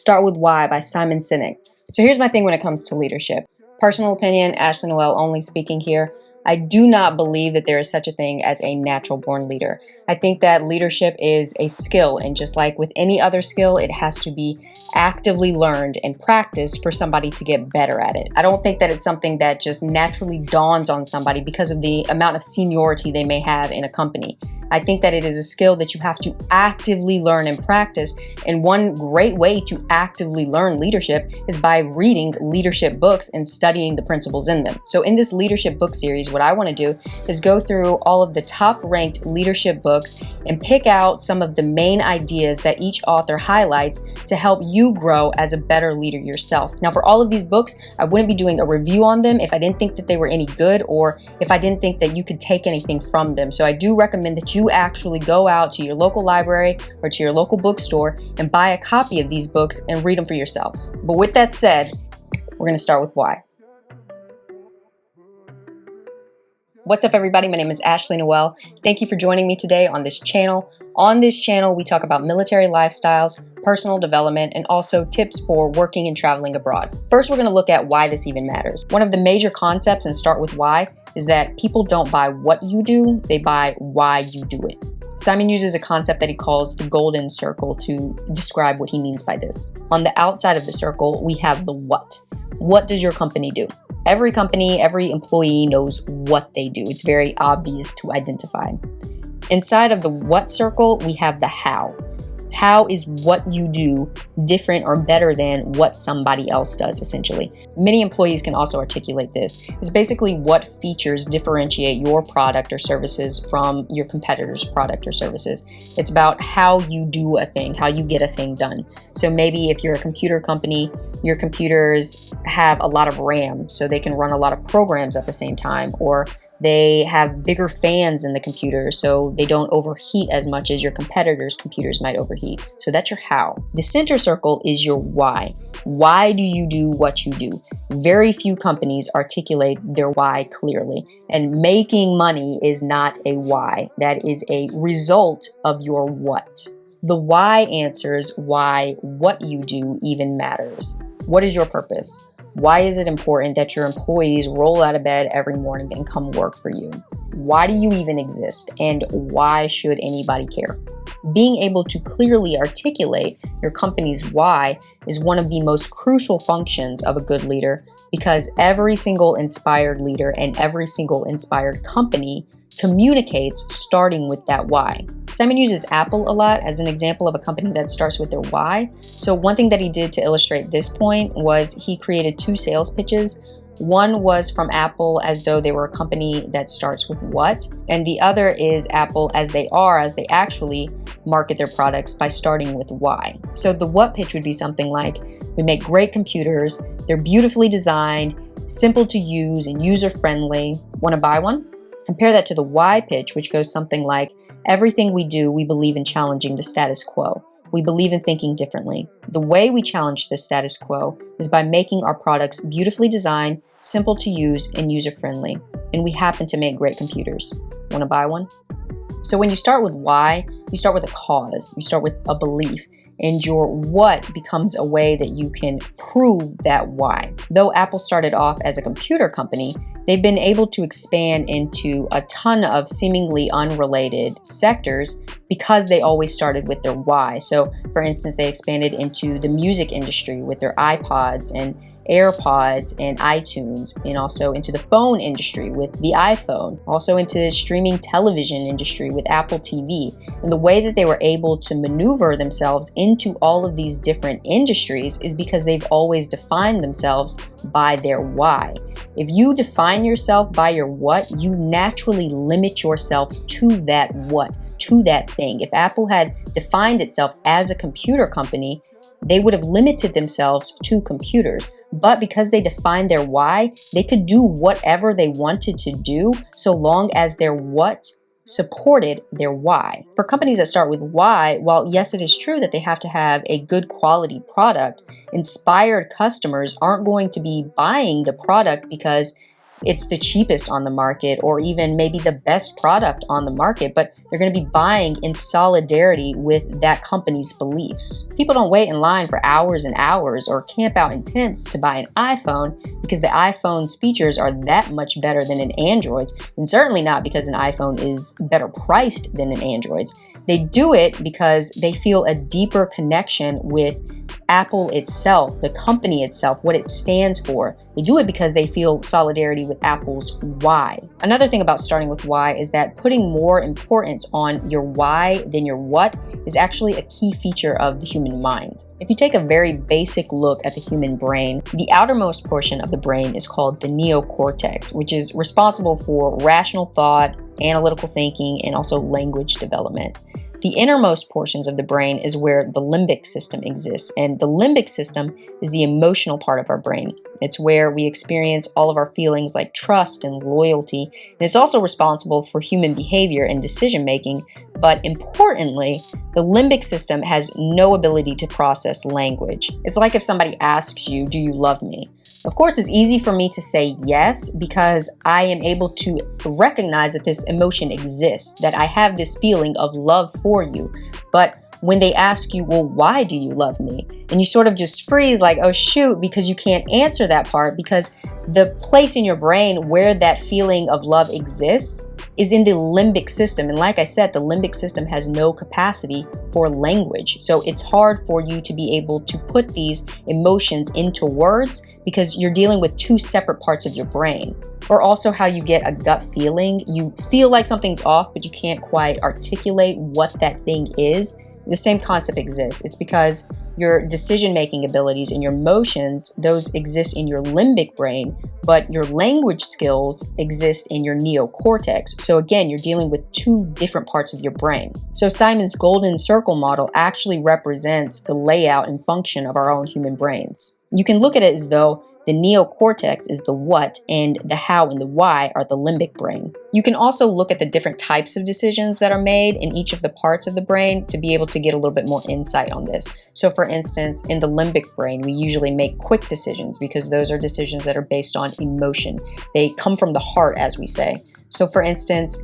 Start with Why by Simon Sinek. So here's my thing when it comes to leadership. Personal opinion, Ashley Noel only speaking here. I do not believe that there is such a thing as a natural born leader. I think that leadership is a skill, and just like with any other skill, it has to be actively learned and practiced for somebody to get better at it. I don't think that it's something that just naturally dawns on somebody because of the amount of seniority they may have in a company. I think that it is a skill that you have to actively learn and practice. And one great way to actively learn leadership is by reading leadership books and studying the principles in them. So in this leadership book series, what I want to do is go through all of the top ranked leadership books and pick out some of the main ideas that each author highlights to help you grow as a better leader yourself. Now, for all of these books, I wouldn't be doing a review on them if I didn't think that they were any good or if I didn't think that you could take anything from them. So I do recommend that you actually go out to your local library or to your local bookstore and buy a copy of these books and read them for yourselves. But with that said, we're going to start with why. What's up, everybody? My name is Ashley Noel. Thank you for joining me today on this channel. On this channel, we talk about military lifestyles, personal development, and also tips for working and traveling abroad. First, we're going to look at why this even matters. One of the major concepts, and start with why, is that people don't buy what you do, they buy why you do it. Simon uses a concept that he calls the golden circle to describe what he means by this. On the outside of the circle, we have the what. What does your company do? Every company, every employee knows what they do. It's very obvious to identify. Inside of the what circle, we have the how. How is what you do different or better than what somebody else does, essentially? Many employees can also articulate this. It's basically what features differentiate your product or services from your competitor's product or services. It's about how you do a thing, how you get a thing done. So maybe if you're a computer company, your computers have a lot of RAM, so they can run a lot of programs at the same time, or they have bigger fans in the computer so they don't overheat as much as your competitors' computers might overheat. So that's your how. The center circle is your why. Why do you do what you do? Very few companies articulate their why clearly, and making money is not a why. That is a result of your what. The why answers why what you do even matters. What is your purpose? Why is it important that your employees roll out of bed every morning and come work for you? Why do you even exist? And why should anybody care? Being able to clearly articulate your company's why is one of the most crucial functions of a good leader, because every single inspired leader and every single inspired company communicates starting with that why. Simon uses Apple a lot as an example of a company that starts with their why. So one thing that he did to illustrate this point was he created two sales pitches. One was from Apple as though they were a company that starts with what, and the other is Apple as they actually market their products by starting with why. So the what pitch would be something like, we make great computers, they're beautifully designed, simple to use and user-friendly. Want to buy one? Compare that to the why pitch, which goes something like, everything we do, we believe in challenging the status quo. We believe in thinking differently. The way we challenge the status quo is by making our products beautifully designed, simple to use, and user-friendly. And we happen to make great computers. Want to buy one? So when you start with why, you start with a cause. You start with a belief. And your what becomes a way that you can prove that why. Though Apple started off as a computer company, they've been able to expand into a ton of seemingly unrelated sectors because they always started with their why. So for instance, they expanded into the music industry with their iPods and AirPods and iTunes, and also into the phone industry with the iPhone, also into the streaming television industry with Apple TV. And the way that they were able to maneuver themselves into all of these different industries is because they've always defined themselves by their why. If you define yourself by your what, you naturally limit yourself to that what, to that thing. If Apple had defined itself as a computer company, they would have limited themselves to computers. But because they defined their why, they could do whatever they wanted to do so long as their what supported their why. For companies that start with why, while yes, it is true that they have to have a good quality product, inspired customers aren't going to be buying the product because it's the cheapest on the market or even maybe the best product on the market, but they're going to be buying in solidarity with that company's beliefs. People don't wait in line for hours and hours or camp out in tents to buy an iPhone because the iPhone's features are that much better than an Android's, and certainly not because an iPhone is better priced than an Android's. They do it because they feel a deeper connection with Apple itself, the company itself, what it stands for. They do it because they feel solidarity with Apple's why. Another thing about starting with why is that putting more importance on your why than your what is actually a key feature of the human mind. If you take a very basic look at the human brain, the outermost portion of the brain is called the neocortex, which is responsible for rational thought, analytical thinking, and also language development. The innermost portions of the brain is where the limbic system exists, and the limbic system is the emotional part of our brain. It's where we experience all of our feelings like trust and loyalty, and it's also responsible for human behavior and decision making. But importantly, the limbic system has no ability to process language. It's like if somebody asks you, "Do you love me?" Of course, it's easy for me to say yes because I am able to recognize that this emotion exists, that I have this feeling of love for you. But when they ask you, "Well, why do you love me?" and you sort of just freeze like, "Oh shoot," because you can't answer that part because the place in your brain where that feeling of love exists is in the limbic system. And like I said, the limbic system has no capacity for language. So it's hard for you to be able to put these emotions into words because you're dealing with two separate parts of your brain. Or also how you get a gut feeling. You feel like something's off, but you can't quite articulate what that thing is. The same concept exists. It's because your decision-making abilities and your emotions, those exist in your limbic brain, but your language skills exist in your neocortex. So again, you're dealing with two different parts of your brain. So Simon's golden circle model actually represents the layout and function of our own human brains. You can look at it as though the neocortex is the what, and the how and the why are the limbic brain. You can also look at the different types of decisions that are made in each of the parts of the brain to be able to get a little bit more insight on this. So for instance, in the limbic brain, we usually make quick decisions because those are decisions that are based on emotion. They come from the heart, as we say. So for instance,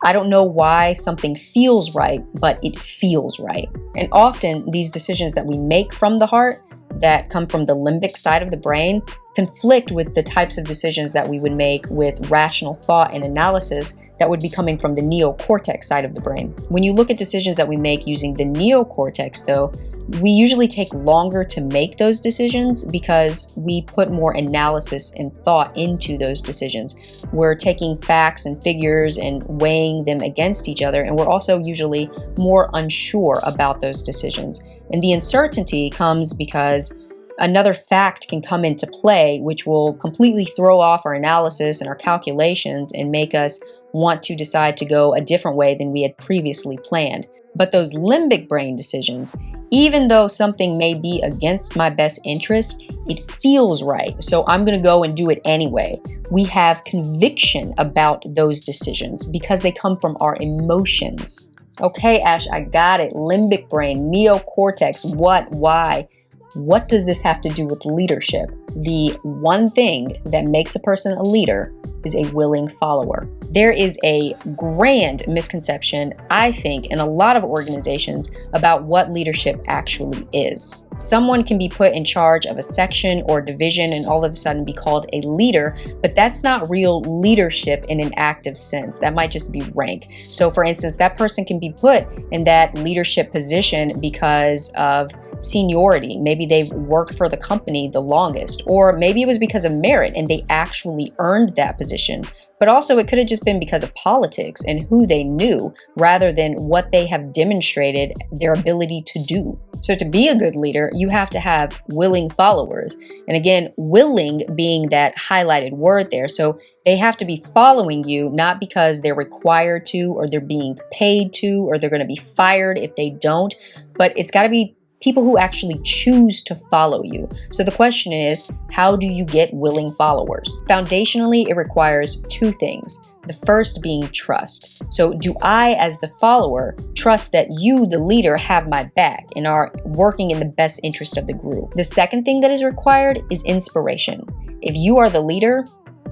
I don't know why something feels right, but it feels right. And often these decisions that we make from the heart that come from the limbic side of the brain conflict with the types of decisions that we would make with rational thought and analysis that would be coming from the neocortex side of the brain. When you look at decisions that we make using the neocortex, though, we usually take longer to make those decisions because we put more analysis and thought into those decisions. We're taking facts and figures and weighing them against each other, and we're also usually more unsure about those decisions. And the uncertainty comes because another fact can come into play, which will completely throw off our analysis and our calculations and make us want to decide to go a different way than we had previously planned. But those limbic brain decisions, even though something may be against my best interest, it feels right. So I'm going to go and do it anyway. We have conviction about those decisions because they come from our emotions. Okay, Ash, I got it. Limbic brain, neocortex, what, why? What does this have to do with leadership? The one thing that makes a person a leader is a willing follower. There is a grand misconception, I think, in a lot of organizations about what leadership actually is. Someone can be put in charge of a section or division and all of a sudden be called a leader, but that's not real leadership in an active sense. That might just be rank. So for instance, that person can be put in that leadership position because of seniority. Maybe they've worked for the company the longest, or maybe it was because of merit and they actually earned that position. But also it could have just been because of politics and who they knew rather than what they have demonstrated their ability to do. So to be a good leader, you have to have willing followers. And again, willing being that highlighted word there. So they have to be following you, not because they're required to, or they're being paid to, or they're going to be fired if they don't, but it's got to be people who actually choose to follow you. So the question is, how do you get willing followers? Foundationally, it requires two things. The first being trust. So do I, as the follower, trust that you, the leader, have my back and are working in the best interest of the group? The second thing that is required is inspiration. If you are the leader,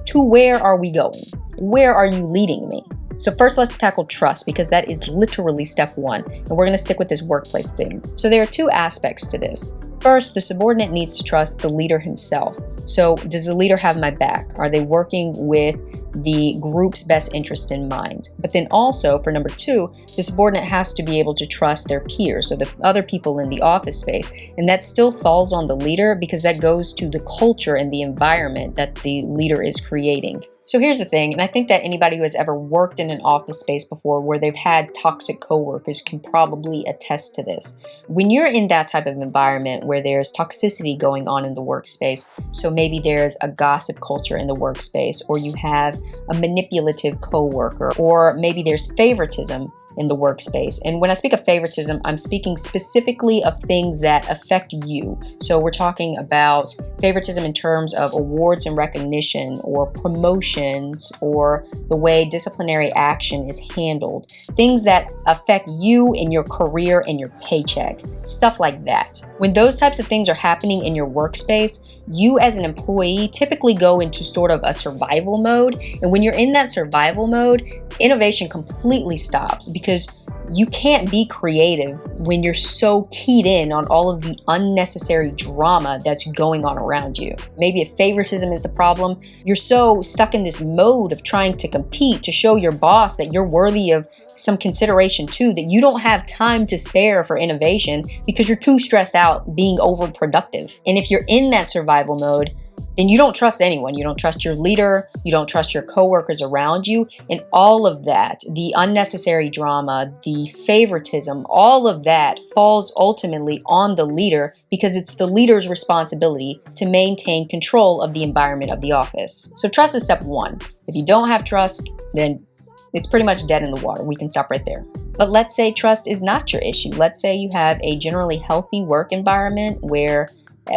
to where are we going? Where are you leading me? So first, let's tackle trust, because that is literally step one, and we're going to stick with this workplace thing. So there are two aspects to this. First, the subordinate needs to trust the leader himself. So does the leader have my back? Are they working with the group's best interest in mind? But then also, for number two, the subordinate has to be able to trust their peers, so the other people in the office space. And that still falls on the leader, because that goes to the culture and the environment that the leader is creating. So here's the thing, and I think that anybody who has ever worked in an office space before where they've had toxic coworkers can probably attest to this. When you're in that type of environment where there's toxicity going on in the workspace, so maybe there's a gossip culture in the workspace, or you have a manipulative coworker, or maybe there's favoritism in the workspace. And when I speak of favoritism, I'm speaking specifically of things that affect you. So we're talking about favoritism in terms of awards and recognition, or promotions, or the way disciplinary action is handled. Things that affect you in your career and your paycheck. Stuff like that. When those types of things are happening in your workspace, you as an employee typically go into sort of a survival mode. And when you're in that survival mode, innovation completely stops, because you can't be creative when you're so keyed in on all of the unnecessary drama that's going on around you. Maybe if favoritism is the problem, you're so stuck in this mode of trying to compete to show your boss that you're worthy of some consideration too, that you don't have time to spare for innovation because you're too stressed out being overproductive. And if you're in that survival mode, then you don't trust anyone. You don't trust your leader. You don't trust your coworkers around you. And all of that, the unnecessary drama, the favoritism, all of that falls ultimately on the leader, because it's the leader's responsibility to maintain control of the environment of the office. So trust is step one. If you don't have trust, then it's pretty much dead in the water. We can stop right there. But let's say trust is not your issue. Let's say you have a generally healthy work environment where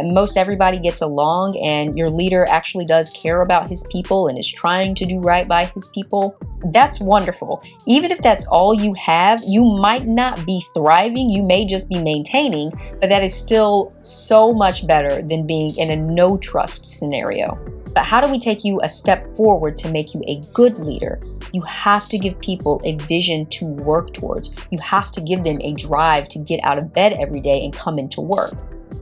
most everybody gets along, and your leader actually does care about his people and is trying to do right by his people. That's wonderful. Even if that's all you have, you might not be thriving. You may just be maintaining, but that is still so much better than being in a no trust scenario. But how do we take you a step forward to make you a good leader? You have to give people a vision to work towards. You have to give them a drive to get out of bed every day and come into work.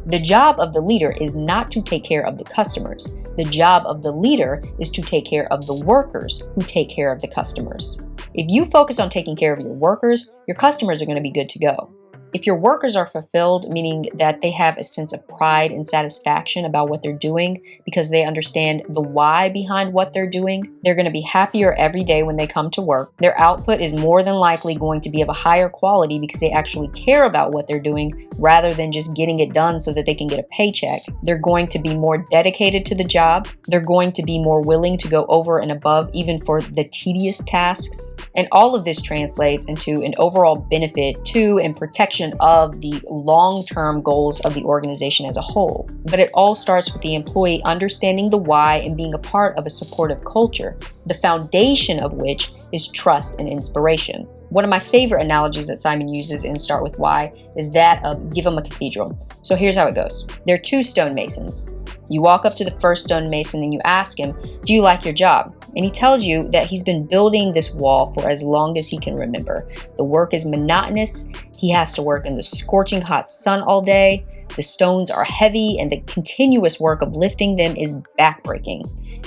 The job of the leader is not to take care of the customers. The job of the leader is to take care of the workers who take care of the customers. If you focus on taking care of your workers, your customers are going to be good to go. If your workers are fulfilled, meaning that they have a sense of pride and satisfaction about what they're doing because they understand the why behind what they're doing, they're going to be happier every day when they come to work. Their output is more than likely going to be of a higher quality because they actually care about what they're doing rather than just getting it done so that they can get a paycheck. They're going to be more dedicated to the job. They're going to be more willing to go over and above even for the tedious tasks. And all of this translates into an overall benefit to and protection of the long-term goals of the organization as a whole. But it all starts with the employee understanding the why and being a part of a supportive culture, the foundation of which is trust and inspiration. One of my favorite analogies that Simon uses in Start With Why is that of give them a cathedral. So here's how it goes. There are two stonemasons. You walk up to the first stonemason and you ask him, "Do you like your job?" And he tells you that he's been building this wall for as long as he can remember. The work is monotonous. He has to work in the scorching hot sun all day. The stones are heavy and the continuous work of lifting them is backbreaking.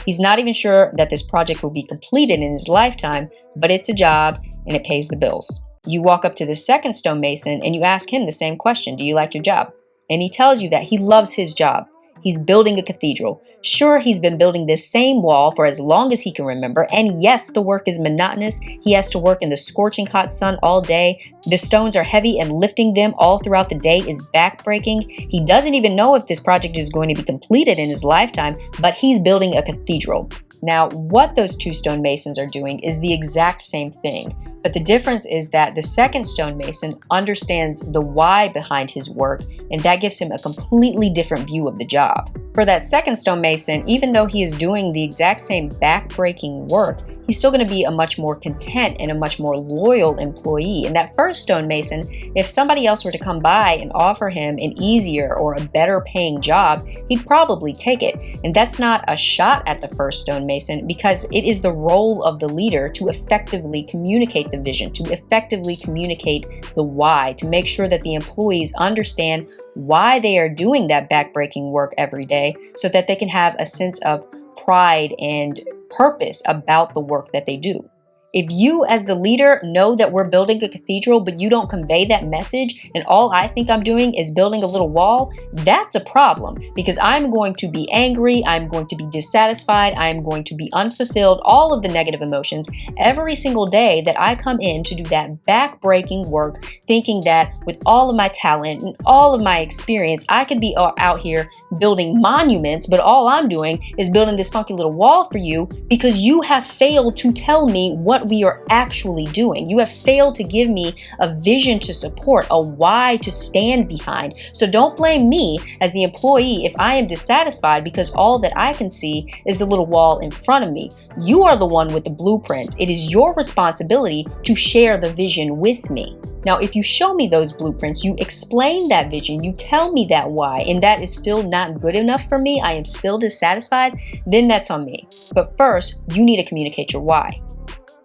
He's not even sure that this project will be completed in his lifetime, but it's a job and it pays the bills. You walk up to the second stonemason and you ask him the same question, "Do you like your job?" And he tells you that he loves his job. He's building a cathedral. Sure, he's been building this same wall for as long as he can remember. And yes, the work is monotonous. He has to work in the scorching hot sun all day. The stones are heavy and lifting them all throughout the day is backbreaking. He doesn't even know if this project is going to be completed in his lifetime, but he's building a cathedral. Now, what those two stonemasons are doing is the exact same thing. But the difference is that the second stonemason understands the why behind his work, and that gives him a completely different view of the job. For that second stonemason, even though he is doing the exact same backbreaking work, he's still going to be a much more content and a much more loyal employee. And that first stonemason, if somebody else were to come by and offer him an easier or a better paying job, he'd probably take it. And that's not a shot at the first stonemason, because it is the role of the leader to effectively communicate the vision, to effectively communicate the why, to make sure that the employees understand why they are doing that backbreaking work every day, so that they can have a sense of pride and purpose about the work that they do. If you as the leader know that we're building a cathedral, but you don't convey that message, and all I think I'm doing is building a little wall, that's a problem, because I'm going to be angry, I'm going to be dissatisfied, I'm going to be unfulfilled, all of the negative emotions every single day that I come in to do that back-breaking work, thinking that with all of my talent and all of my experience, I could be out here building monuments, but all I'm doing is building this funky little wall for you because you have failed to tell me what we are actually doing. You have failed to give me a vision to support, a why to stand behind. So don't blame me as the employee if I am dissatisfied because all that I can see is the little wall in front of me. You are the one with the blueprints. It is your responsibility to share the vision with me. Now, if you show me those blueprints, you explain that vision, you tell me that why, and that is still not good enough for me, I am still dissatisfied, then that's on me. But first, you need to communicate your why.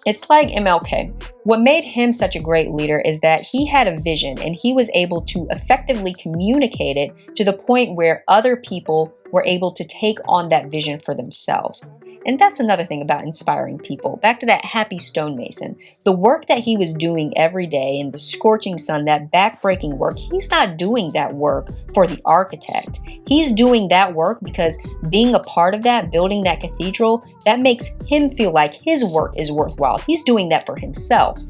It's like MLK. What made him such a great leader is that he had a vision and he was able to effectively communicate it to the point where other people were able to take on that vision for themselves. And that's another thing about inspiring people. Back to that happy stonemason. The work that he was doing every day in the scorching sun, that backbreaking work, he's not doing that work for the architect. He's doing that work because being a part of that, building that cathedral, that makes him feel like his work is worthwhile. He's doing that for himself.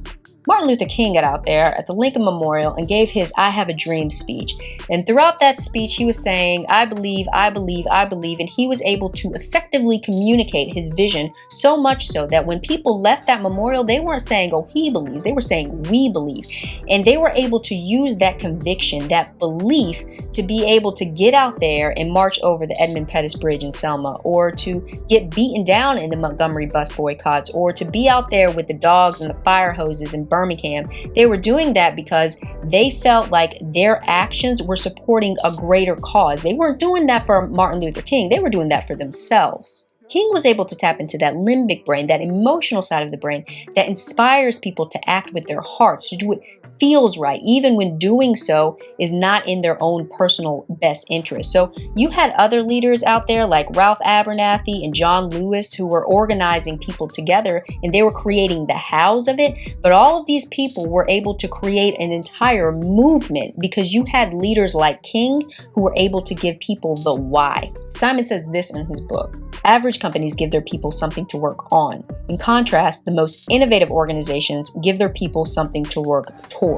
Martin Luther King got out there at the Lincoln Memorial and gave his I Have a Dream speech. And throughout that speech, he was saying, I believe, I believe, I believe. And he was able to effectively communicate his vision, so much so that when people left that memorial, they weren't saying, oh, he believes. They were saying, we believe. And they were able to use that conviction, that belief, to be able to get out there and march over the Edmund Pettus Bridge in Selma, or to get beaten down in the Montgomery bus boycotts, or to be out there with the dogs and the fire hoses and Birmingham. They were doing that because they felt like their actions were supporting a greater cause. They weren't doing that for Martin Luther King. They were doing that for themselves. King was able to tap into that limbic brain, that emotional side of the brain that inspires people to act with their hearts, to do what feels right, even when doing so is not in their own personal best interest. So you had other leaders out there like Ralph Abernathy and John Lewis who were organizing people together, and they were creating the hows of it. But all of these people were able to create an entire movement because you had leaders like King who were able to give people the why. Simon says this in his book: average companies give their people something to work on. In contrast, the most innovative organizations give their people something to work towards.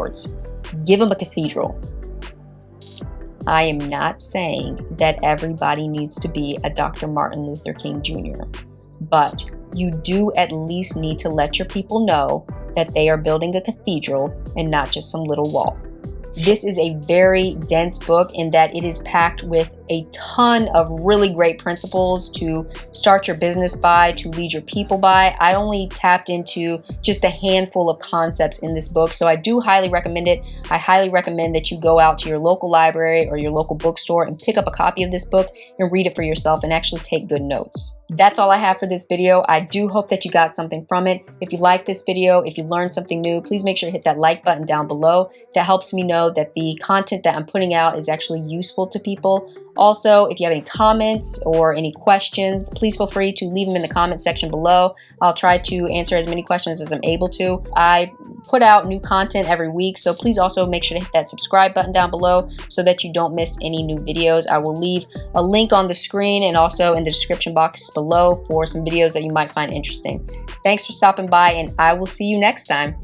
Give them a cathedral. I am not saying that everybody needs to be a Dr. Martin Luther King Jr., but you do at least need to let your people know that they are building a cathedral and not just some little wall. This is a very dense book in that it is packed with a ton of really great principles to start your business by, to lead your people by. I only tapped into just a handful of concepts in this book, so I do highly recommend it. I highly recommend that you go out to your local library or your local bookstore and pick up a copy of this book and read it for yourself and actually take good notes. That's all I have for this video. I do hope that you got something from it. If you like this video, if you learned something new, please make sure to hit that like button down below. That helps me know that the content that I'm putting out is actually useful to people. Also, if you have any comments or any questions, please feel free to leave them in the comment section below. I'll try to answer as many questions as I'm able to. I put out new content every week, so please also make sure to hit that subscribe button down below so that you don't miss any new videos. I will leave a link on the screen and also in the description box below for some videos that you might find interesting. Thanks for stopping by, and I will see you next time.